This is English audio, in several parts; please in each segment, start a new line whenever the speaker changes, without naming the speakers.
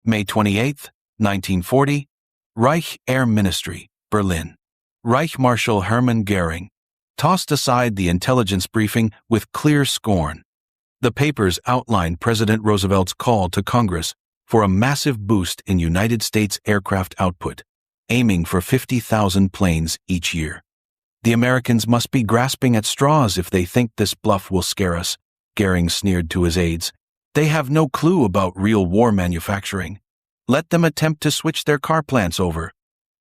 May 28, 1940, Reich Air Ministry, Berlin. Reich Marshal Hermann Göring tossed aside the intelligence briefing with clear scorn. The papers outlined President Roosevelt's call to Congress for a massive boost in United States aircraft output, aiming for 50,000 planes each year. The Americans must be grasping at straws if they think this bluff will scare us, Göring sneered to his aides. They have no clue about real war manufacturing. Let them attempt to switch their car plants over.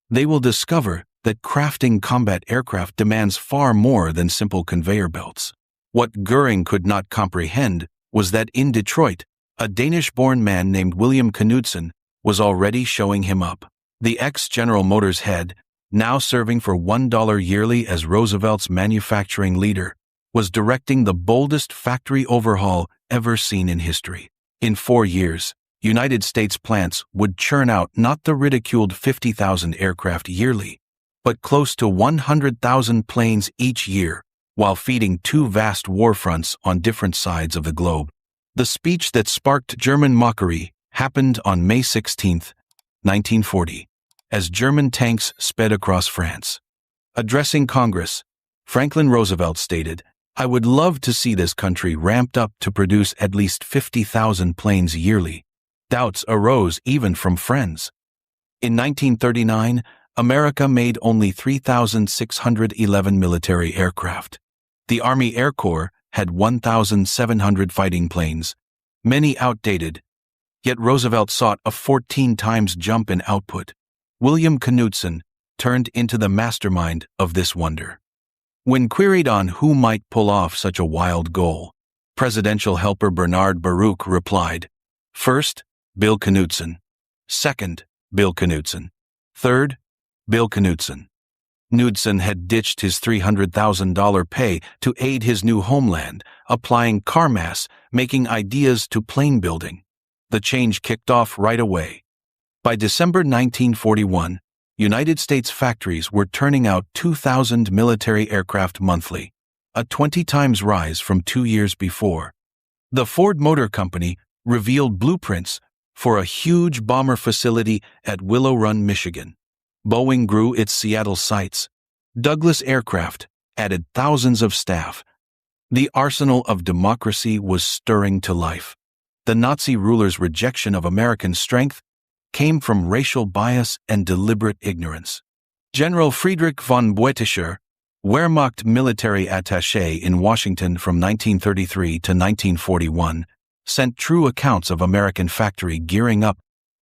They will discover that crafting combat aircraft demands far more than simple conveyor belts. What Göring could not comprehend was that in Detroit, a Danish-born man named William Knudsen was already showing him up. The ex-General Motors head, now serving for $1 yearly as Roosevelt's manufacturing leader, was directing the boldest factory overhaul ever seen in history. In 4 years, United States plants would churn out not the ridiculed 50,000 aircraft yearly, but close to 100,000 planes each year, while feeding 2 vast war fronts on different sides of the globe. The speech that sparked German mockery happened on May 16, 1940, as German tanks sped across France. Addressing Congress, Franklin Roosevelt stated, "I would love to see this country ramped up to produce at least 50,000 planes yearly." Doubts arose even from friends. In 1939, America made only 3,611 military aircraft. The Army Air Corps had 1,700 fighting planes, many outdated, yet Roosevelt sought a 14 times jump in output. William Knudsen turned into the mastermind of this wonder. When queried on who might pull off such a wild goal, presidential helper Bernard Baruch replied, "First, Bill Knudsen. Second, Bill Knudsen. Third, Bill Knudsen." Knudsen had ditched his $300,000 pay to aid his new homeland, applying car mass, making ideas to plane building. The change kicked off right away. By December 1941, United States factories were turning out 2,000 military aircraft monthly, a 20 times rise from 2 years before. The Ford Motor Company revealed blueprints for a huge bomber facility at Willow Run, Michigan. Boeing grew its Seattle sites. Douglas Aircraft added thousands of staff. The arsenal of democracy was stirring to life. The Nazi rulers' rejection of American strength came from racial bias and deliberate ignorance. General Friedrich von Boetischer, Wehrmacht military attaché in Washington from 1933 to 1941, sent true accounts of American factory gearing up.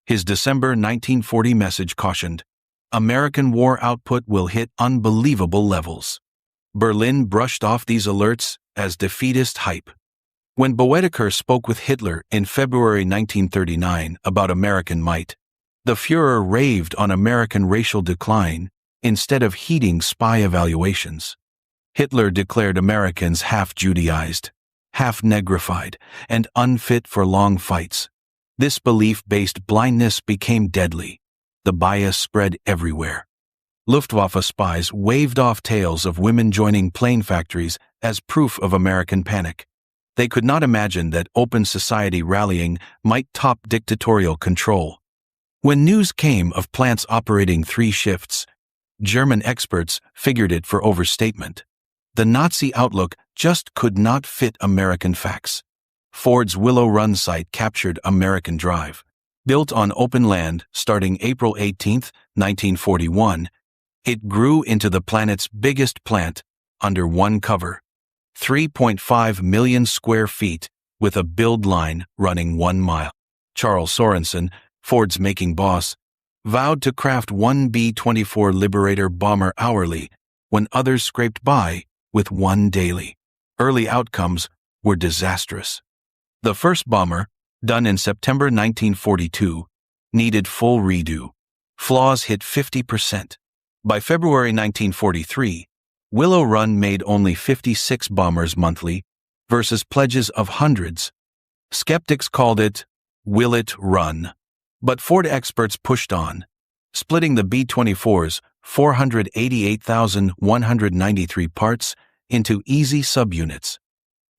His December 1940 message cautioned, "American war output will hit unbelievable levels." Berlin brushed off these alerts as defeatist hype. When Boetischer spoke with Hitler in February 1939 about American might, the Führer raved on American racial decline instead of heeding spy evaluations. Hitler declared Americans half Judaized, half negrified, and unfit for long fights. This belief-based blindness became deadly. The bias spread everywhere. Luftwaffe spies waved off tales of women joining plane factories as proof of American panic. They could not imagine that open society rallying might top dictatorial control. When news came of plants operating 3 shifts, German experts figured it for overstatement. The Nazi outlook just could not fit American facts. Ford's Willow Run site captured American drive. Built on open land starting April 18, 1941, it grew into the planet's biggest plant under one cover. 3.5 million square feet with a build line running 1 mile. Charles Sorensen, Ford's making boss, vowed to craft 1 B-24 Liberator bomber hourly when others scraped by with 1 daily. Early outcomes were disastrous. The first bomber, done in September 1942, needed full redo. Flaws hit 50%. By February 1943, Willow Run made only 56 bombers monthly versus pledges of hundreds. Skeptics called it, "Will it run?" But Ford experts pushed on, splitting the B-24's 488,193 parts into easy subunits.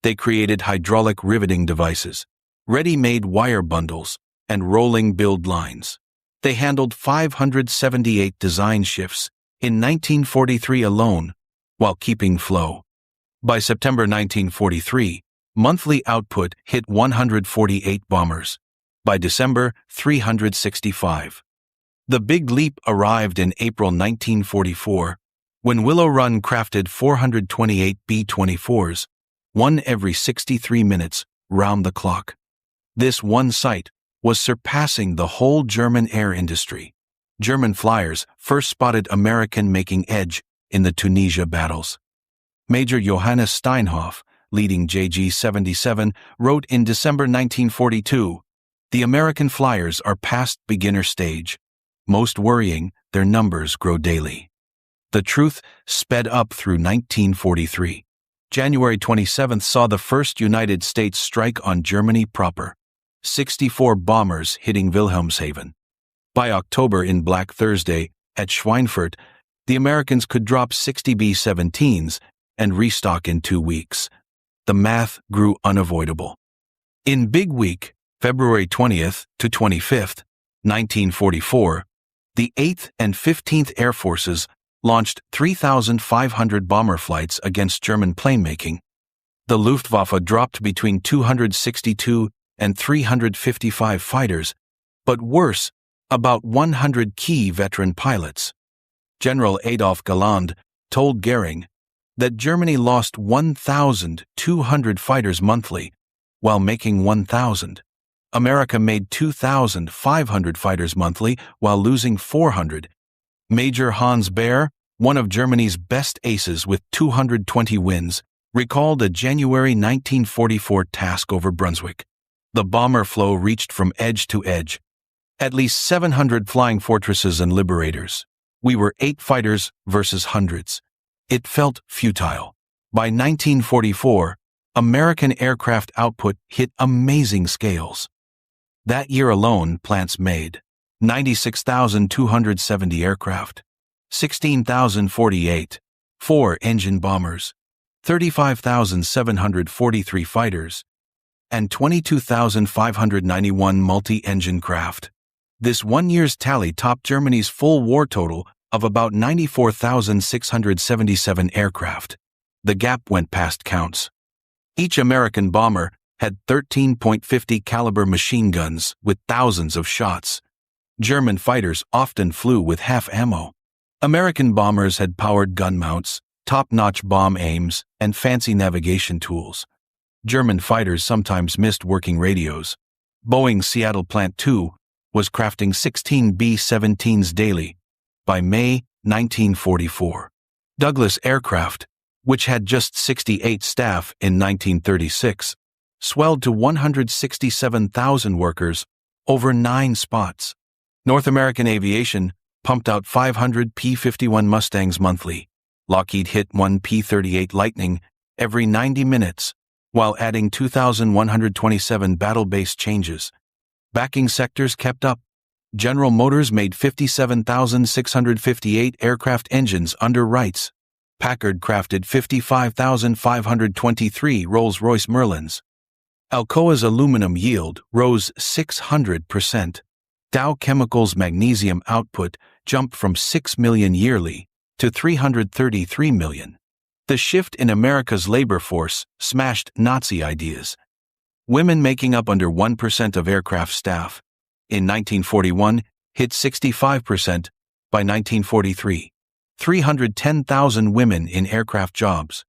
They created hydraulic riveting devices, ready-made wire bundles, and rolling build lines. They handled 578 design shifts in 1943 alone, while keeping flow. By September 1943, monthly output hit 148 bombers. By December, 365. The big leap arrived in April 1944, when Willow Run crafted 428 B-24s, one every 63 minutes, round the clock. This one sight was surpassing the whole German air industry. German flyers first spotted American-making edge in the Tunisia battles. Major Johannes Steinhoff, leading JG-77, wrote in December 1942, "The American flyers are past beginner stage. Most worrying, their numbers grow daily." The truth sped up through 1943. January 27 saw the first United States strike on Germany proper. 64 bombers hitting Wilhelmshaven. By October in Black Thursday, at Schweinfurt, the Americans could drop 60 B-17s and restock in 2 weeks. The math grew unavoidable. In Big Week, February 20th to 25th, 1944, the 8th and 15th Air Forces launched 3,500 bomber flights against German plane-making. The Luftwaffe dropped between 262 and 355 fighters, but worse, about 100 key veteran pilots. General Adolf Galland told Göring that Germany lost 1,200 fighters monthly, while making 1,000. America made 2,500 fighters monthly, while losing 400. Major Hans Baer, one of Germany's best aces with 220 wins, recalled a January 1944 task over Brunswick. The bomber flow reached from edge to edge. At least 700 flying fortresses and liberators. We were 8 fighters versus hundreds. It felt futile. By 1944, American aircraft output hit amazing scales. That year alone, plants made 96,270 aircraft, 16,048, 4-engine bombers, 35,743 fighters, and 22,591 multi-engine craft. This 1 year's tally topped Germany's full war total of about 94,677 aircraft. The gap went past counts. Each American bomber had 13.50 caliber machine guns with thousands of shots. German fighters often flew with half ammo. American bombers had powered gun mounts, top-notch bomb aims, and fancy navigation tools. German fighters sometimes missed working radios. Boeing's Seattle Plant 2 was crafting 16 B-17s daily. By May 1944, Douglas Aircraft, which had just 68 staff in 1936, swelled to 167,000 workers over 9 spots. North American Aviation pumped out 500 P-51 Mustangs monthly. Lockheed hit 1 P-38 Lightning every 90 minutes, while adding 2,127 battle-based changes. Backing sectors kept up. General Motors made 57,658 aircraft engines under Wrights. Packard crafted 55,523 Rolls-Royce Merlins. Alcoa's aluminum yield rose 600%. Dow Chemical's magnesium output jumped from 6 million yearly to 333 million. The shift in America's labor force smashed Nazi ideas. Women making up under 1% of aircraft staff in 1941 hit 65% by 1943. 310,000 women in aircraft jobs.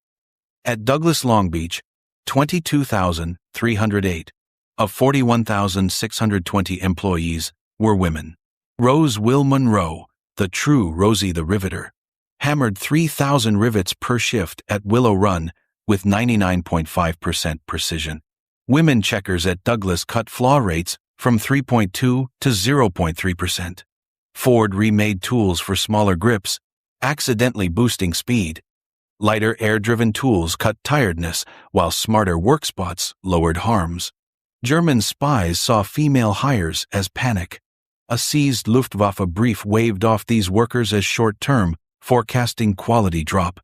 At Douglas Long Beach, 22,308 of 41,620 employees were women. Rose Will Monroe, the true Rosie the Riveter, hammered 3,000 rivets per shift at Willow Run with 99.5% precision. Women checkers at Douglas cut flaw rates from 3.2 to 0.3%. Ford remade tools for smaller grips, accidentally boosting speed. Lighter air-driven tools cut tiredness, while smarter work spots lowered harms. German spies saw female hires as panic. A seized Luftwaffe brief waved off these workers as short-term, forecasting quality drop.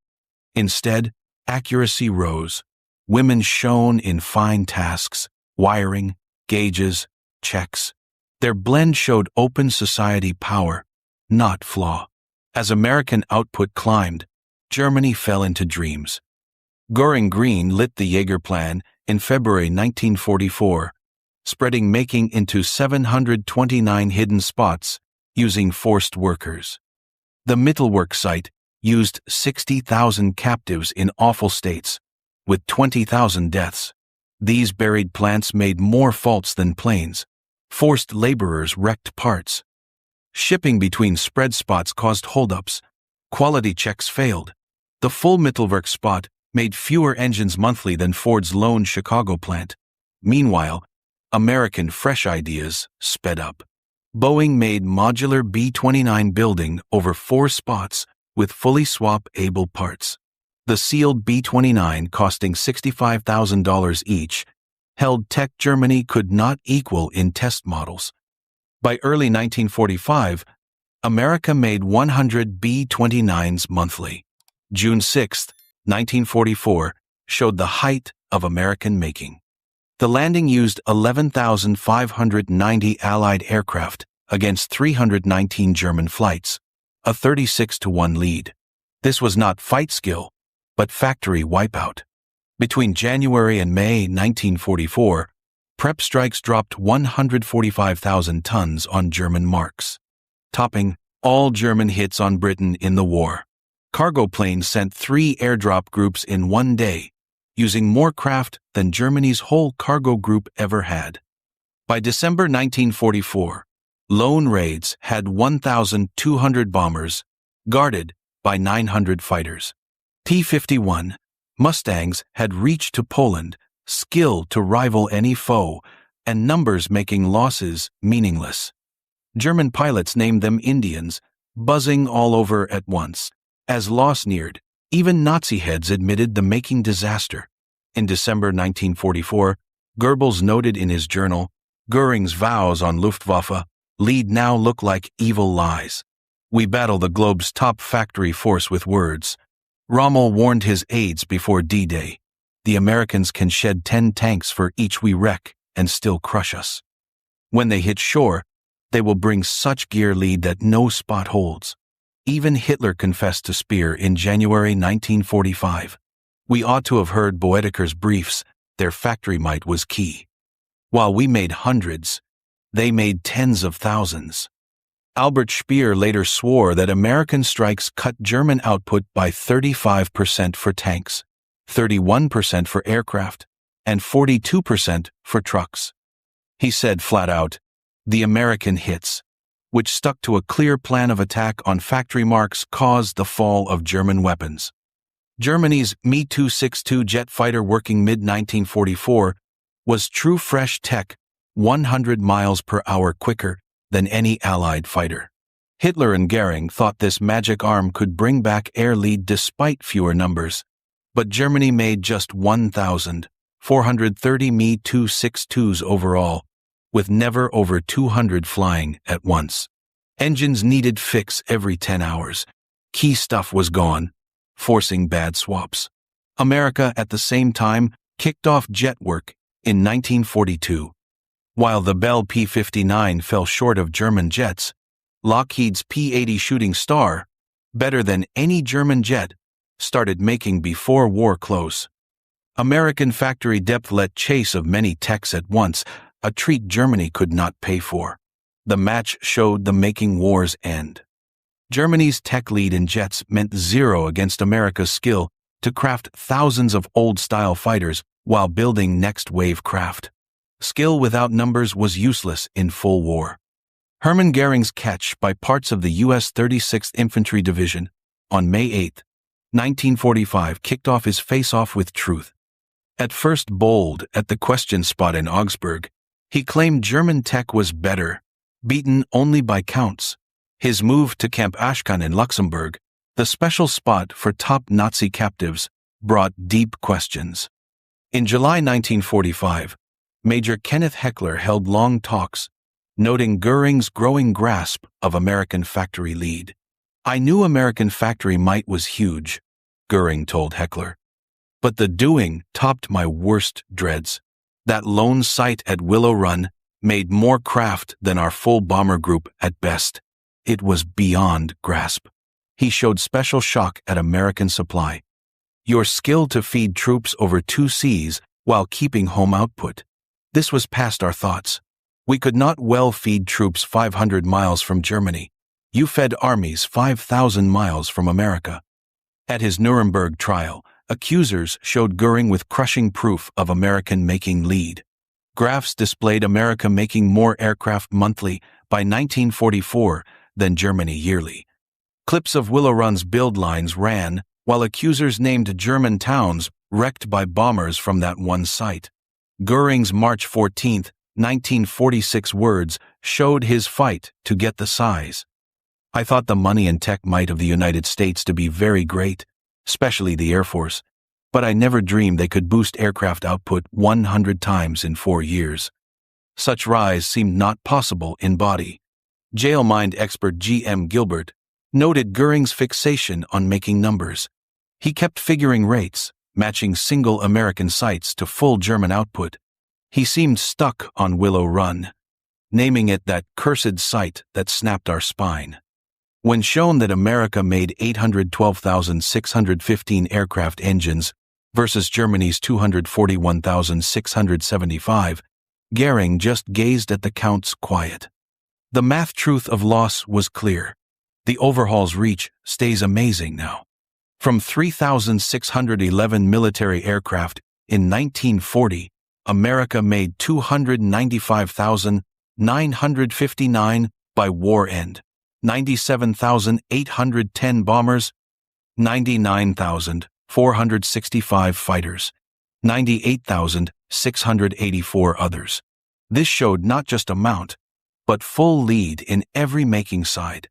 Instead, accuracy rose. Women shone in fine tasks, wiring, gauges, checks. Their blend showed open society power, not flaw. As American output climbed, Germany fell into dreams. Goring green lit the Jaeger plan in February 1944, spreading making into 729 hidden spots using forced workers. The Mittelwerk site used 60,000 captives in awful states, with 20,000 deaths. These buried plants made more faults than planes. Forced laborers wrecked parts. Shipping between spread spots caused holdups. Quality checks failed. The full Mittelwerk spot made fewer engines monthly than Ford's lone Chicago plant. Meanwhile, American fresh ideas sped up. Boeing made modular B-29 building over 4 spots with fully swap-able parts. The sealed B-29, costing $65,000 each, held tech Germany could not equal in test models. By early 1945, America made 100 B-29s monthly. June 6, 1944, showed the height of American making. The landing used 11,590 Allied aircraft against 319 German flights, a 36-to-1 lead. This was not fight skill, but factory wipeout. Between January and May 1944, prep strikes dropped 145,000 tons on German marks, topping all German hits on Britain in the war. Cargo planes sent 3 airdrop groups in one day, using more craft than Germany's whole cargo group ever had. By December 1944, lone raids had 1,200 bombers, guarded by 900 fighters. T-51 Mustangs had reached to Poland, skill to rival any foe, and numbers making losses meaningless. German pilots named them Indians, buzzing all over at once. As loss neared, even Nazi heads admitted the making disaster. In December 1944, Goebbels noted in his journal, Göring's vows on Luftwaffe lead now look like evil lies. We battle the globe's top factory force with words. Rommel warned his aides before D-Day. The Americans can shed 10 tanks for each we wreck and still crush us. When they hit shore, they will bring such gear lead that no spot holds. Even Hitler confessed to Speer in January 1945. We ought to have heard Boetticher's briefs. Their factory might was key. While we made hundreds, they made tens of thousands. Albert Speer later swore that American strikes cut German output by 35% for tanks, 31% for aircraft, and 42% for trucks. He said flat out, the American hits, which stuck to a clear plan of attack on factory marks, caused the fall of German weapons. Germany's Me-262 jet fighter, working mid-1944, was true fresh tech, 100 miles per hour quicker than any Allied fighter. Hitler and Göring thought this magic arm could bring back air lead despite fewer numbers, but Germany made just 1,430 Me-262s overall, with never over 200 flying at once. Engines needed fix every 10 hours. Key stuff was gone, forcing bad swaps. America, at the same time, kicked off jet work in 1942. While the Bell P-59 fell short of German jets, Lockheed's P-80 Shooting Star, better than any German jet, started making before war close. American factory depth let chase of many techs at once, a treat Germany could not pay for. The match showed the making war's end. Germany's tech lead in jets meant zero against America's skill to craft thousands of old-style fighters while building next-wave craft. Skill without numbers was useless in full war. Hermann Göring's catch by parts of the U.S. 36th Infantry Division on May 8, 1945 kicked off his face-off with truth. At first bold at the question spot in Augsburg, he claimed German tech was better, beaten only by counts. His move to Camp Ashkan in Luxembourg, the special spot for top Nazi captives, brought deep questions. In July 1945, Major Kenneth Heckler held long talks, noting Göring's growing grasp of American factory lead. I knew American factory might was huge, Göring told Heckler. But the doing topped my worst dreads. That lone site at Willow Run, made more craft than our full bomber group at best. It was beyond grasp. He showed special shock at American supply. Your skill to feed troops over 2 seas while keeping home output. This was past our thoughts. We could not well feed troops 500 miles from Germany. You fed armies 5,000 miles from America. At his Nuremberg trial, accusers showed Göring with crushing proof of American-making lead. Graphs displayed America making more aircraft monthly by 1944 than Germany yearly. Clips of Willow Run's build lines ran, while accusers named German towns wrecked by bombers from that one site. Göring's March 14, 1946 words showed his fight to get the size. I thought the money and tech might of the United States to be very great, especially the Air Force, but I never dreamed they could boost aircraft output 100 times in 4 years. Such rise seemed not possible in body. Jail mind expert G.M. Gilbert noted Göring's fixation on making numbers. He kept figuring rates, matching single American sites to full German output. He seemed stuck on Willow Run, naming it that cursed site that snapped our spine. When shown that America made 812,615 aircraft engines versus Germany's 241,675, Göring just gazed at the counts quiet. The math truth of loss was clear. The overhaul's reach stays amazing now. From 3,611 military aircraft in 1940, America made 295,959 by war end, 97,810 bombers, 99,465 fighters, 98,684 others. This showed not just amount, but full lead in every making side.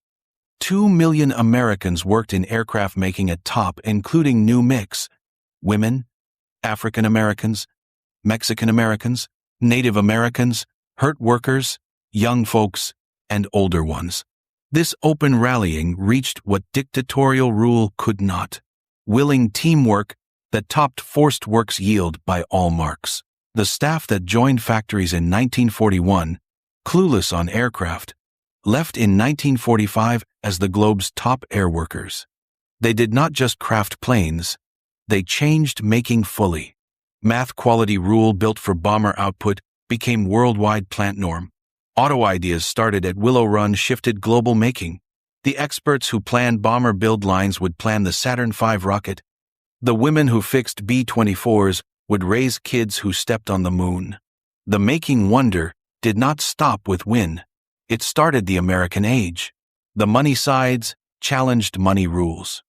2 million Americans worked in aircraft making at top, including new mix: women, African Americans, Mexican Americans, Native Americans, hurt workers, young folks, and older ones. This open rallying reached what dictatorial rule could not: willing teamwork that topped forced works yield by all marks. The staff that joined factories in 1941, clueless on aircraft, left in 1945 as the globe's top air workers. They did not just craft planes, they changed making fully. Math quality rule built for bomber output became worldwide plant norm. Auto ideas started at Willow Run shifted global making. The experts who planned bomber build lines would plan the Saturn V rocket. The women who fixed B-24s would raise kids who stepped on the moon. The making wonder did not stop with win. It started the American age. The money sides challenged money rules.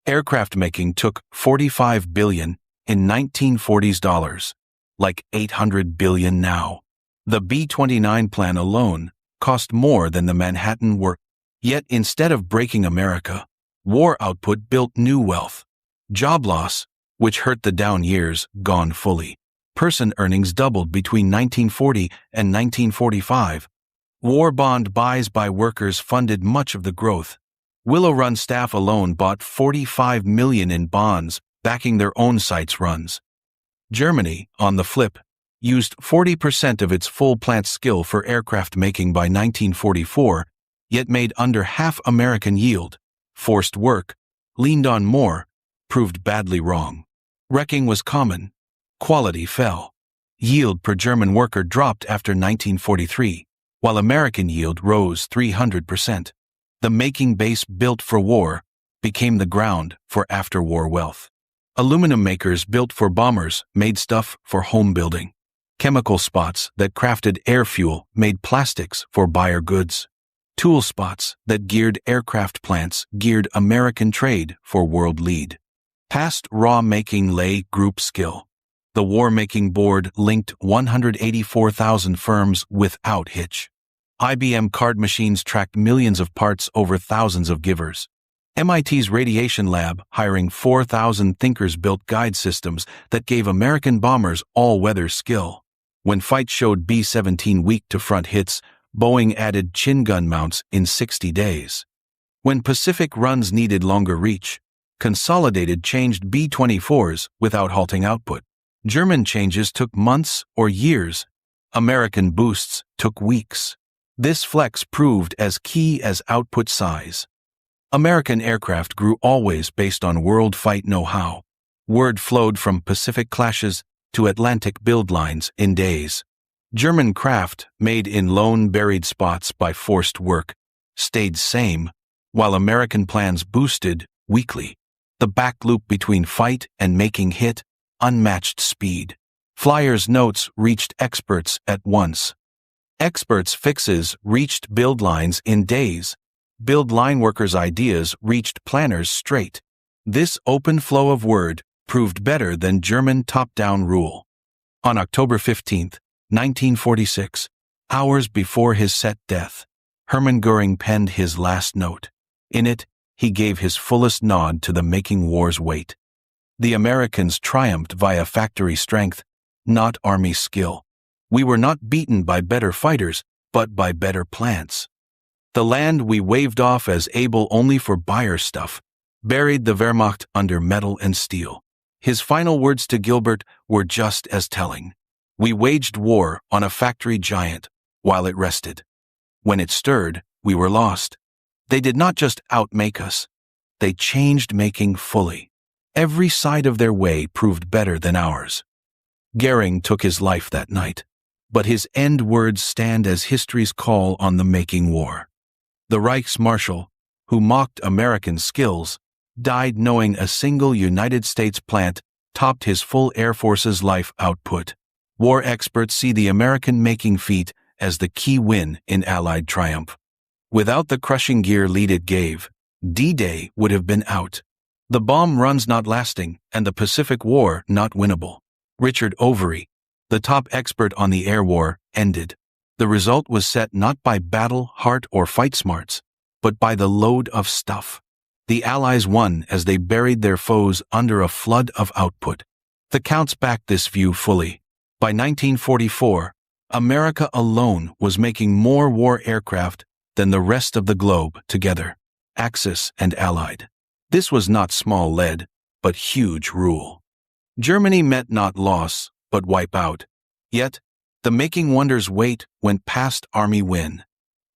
Aircraft making took $45 billion in 1940s dollars, like $800 billion now. The B-29 plan alone cost more than the Manhattan work. Yet instead of breaking America, war output built new wealth. Job loss, which hurt the down years, gone fully. Person earnings doubled between 1940 and 1945. War bond buys by workers funded much of the growth. Willow Run staff alone bought $45 million in bonds, backing their own sites' runs. Germany, on the flip, used 40% of its full plant skill for aircraft making by 1944, yet made under half American yield. Forced work, leaned on more, proved badly wrong. Wrecking was common. Quality fell. Yield per German worker dropped after 1943. While American yield rose 300%. The making base built for war became the ground for after-war wealth. Aluminum makers built for bombers made stuff for home building. Chemical spots that crafted air fuel made plastics for buyer goods. Tool spots that geared aircraft plants geared American trade for world lead. Past raw making lay group skill. The war-making board linked 184,000 firms without hitch. IBM card machines tracked millions of parts over thousands of givers. MIT's radiation lab, hiring 4,000 thinkers, built guide systems that gave American bombers all-weather skill. When fights showed B-17 weak to front hits, Boeing added chin gun mounts in 60 days. When Pacific runs needed longer reach, Consolidated changed B-24s without halting output. German changes took months or years. American boosts took weeks. This flex proved as key as output size. American aircraft grew always based on world fight know-how. Word flowed from Pacific clashes to Atlantic build lines in days. German craft, made in lone buried spots by forced work, stayed same, while American plans boosted weekly. The back loop between fight and making hit, unmatched speed. Flyers' notes reached experts at once. Experts' fixes reached build lines in days. Build line workers' ideas reached planners straight. This open flow of word proved better than German top-down rule. On October 15, 1946, hours before his set death, Hermann Göring penned his last note. In it, he gave his fullest nod to the making war's weight. The Americans triumphed via factory strength, not army skill. We were not beaten by better fighters, but by better plants. The land we waved off as able only for buyer stuff buried the Wehrmacht under metal and steel. His final words to Gilbert were just as telling. We waged war on a factory giant while it rested. When it stirred, we were lost. They did not just outmake us. They changed making fully. Every side of their way proved better than ours. Göring took his life that night, but his end words stand as history's call on the making war. The Reichsmarschall, who mocked American skills, died knowing a single United States plant topped his full Air Force's life output. War experts see the American making feat as the key win in Allied triumph. Without the crushing gear lead it gave, D-Day would have been out. The bomb runs not lasting, and the Pacific War not winnable. Richard Overy, the top expert on the air war, ended. The result was set not by battle, heart, or fight smarts, but by the load of stuff. The Allies won as they buried their foes under a flood of output. The counts backed this view fully. By 1944, America alone was making more war aircraft than the rest of the globe together, Axis and Allied. This was not small lead, but huge rule. Germany meant not loss, but wipe out. Yet, the making wonders weight went past army win.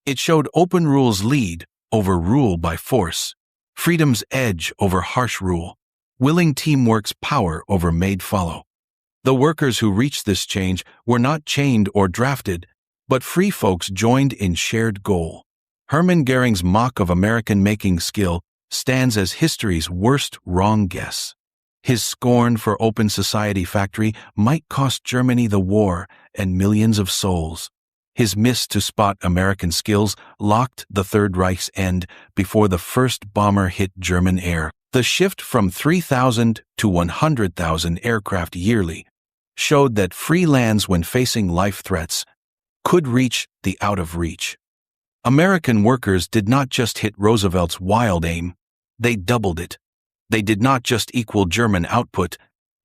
It showed open rules lead over rule by force, freedom's edge over harsh rule, willing teamwork's power over made follow. The workers who reached this change were not chained or drafted, but free folks joined in shared goal. Hermann Göring's mock of American making skill stands as history's worst wrong guess. His scorn for open society factory might cost Germany the war and millions of souls. His miss to spot American skills locked the Third Reich's end before the first bomber hit German air. The shift from 3,000 to 100,000 aircraft yearly showed that free lands when facing life threats could reach the out of reach. American workers did not just hit Roosevelt's wild aim, they doubled it. They did not just equal German output,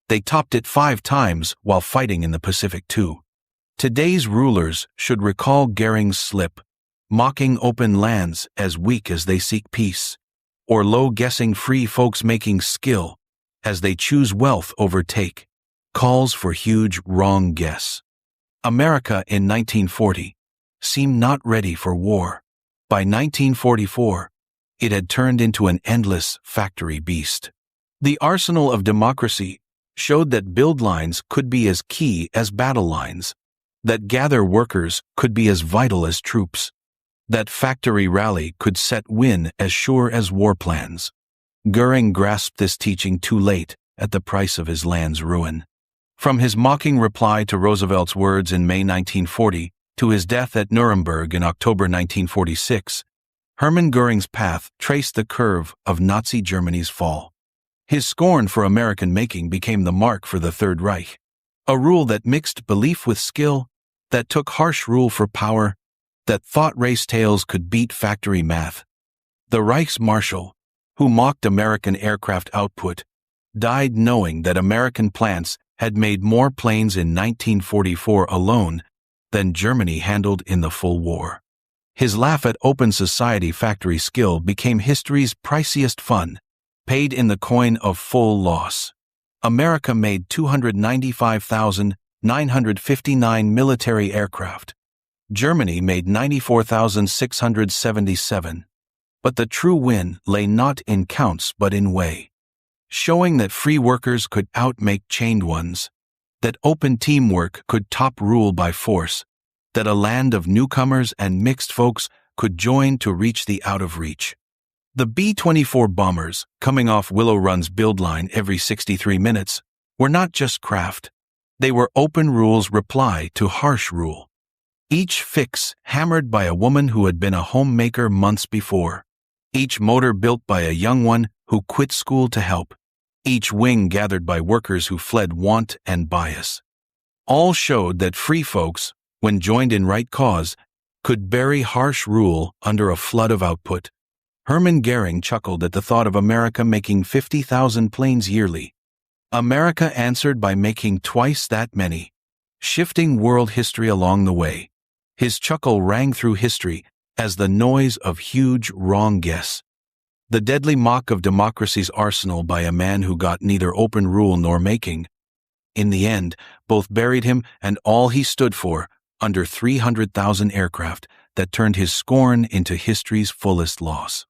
they topped it 5 times while fighting in the Pacific too. Today's rulers should recall Göring's slip, mocking open lands as weak as they seek peace, or low-guessing free folks making skill as they choose wealth over take, calls for huge wrong guess. America in 1940 seemed not ready for war. By 1944, it had turned into an endless factory beast. The arsenal of democracy showed that build lines could be as key as battle lines, that gather workers could be as vital as troops, that factory rally could set win as sure as war plans. Göring grasped this teaching too late at the price of his land's ruin. From his mocking reply to Roosevelt's words in May 1940 to his death at Nuremberg in October 1946, Hermann Göring's path traced the curve of Nazi Germany's fall. His scorn for American making became the mark for the Third Reich, a rule that mixed belief with skill, that took harsh rule for power, that thought race tales could beat factory math. The Reichsmarschall, who mocked American aircraft output, died knowing that American plants had made more planes in 1944 alone than Germany handled in the full war. His laugh at open society factory skill became history's priciest fun, paid in the coin of full loss. America made 295,000 959 military aircraft. Germany made 94,677. But the true win lay not in counts but in way, showing that free workers could outmake chained ones, that open teamwork could top rule by force, that a land of newcomers and mixed folks could join to reach the out of reach. The B-24 bombers, coming off Willow Run's build line every 63 minutes, were not just craft. They were open rule's reply to harsh rule. Each fix hammered by a woman who had been a homemaker months before. Each motor built by a young one who quit school to help. Each wing gathered by workers who fled want and bias. All showed that free folks, when joined in right cause, could bury harsh rule under a flood of output. Hermann Göring chuckled at the thought of America making 50,000 planes yearly. America answered by making twice that many, shifting world history along the way. His chuckle rang through history as the noise of huge wrong guess. The deadly mock of democracy's arsenal by a man who got neither open rule nor making. In the end, both buried him and all he stood for under 300,000 aircraft that turned his scorn into history's fullest loss.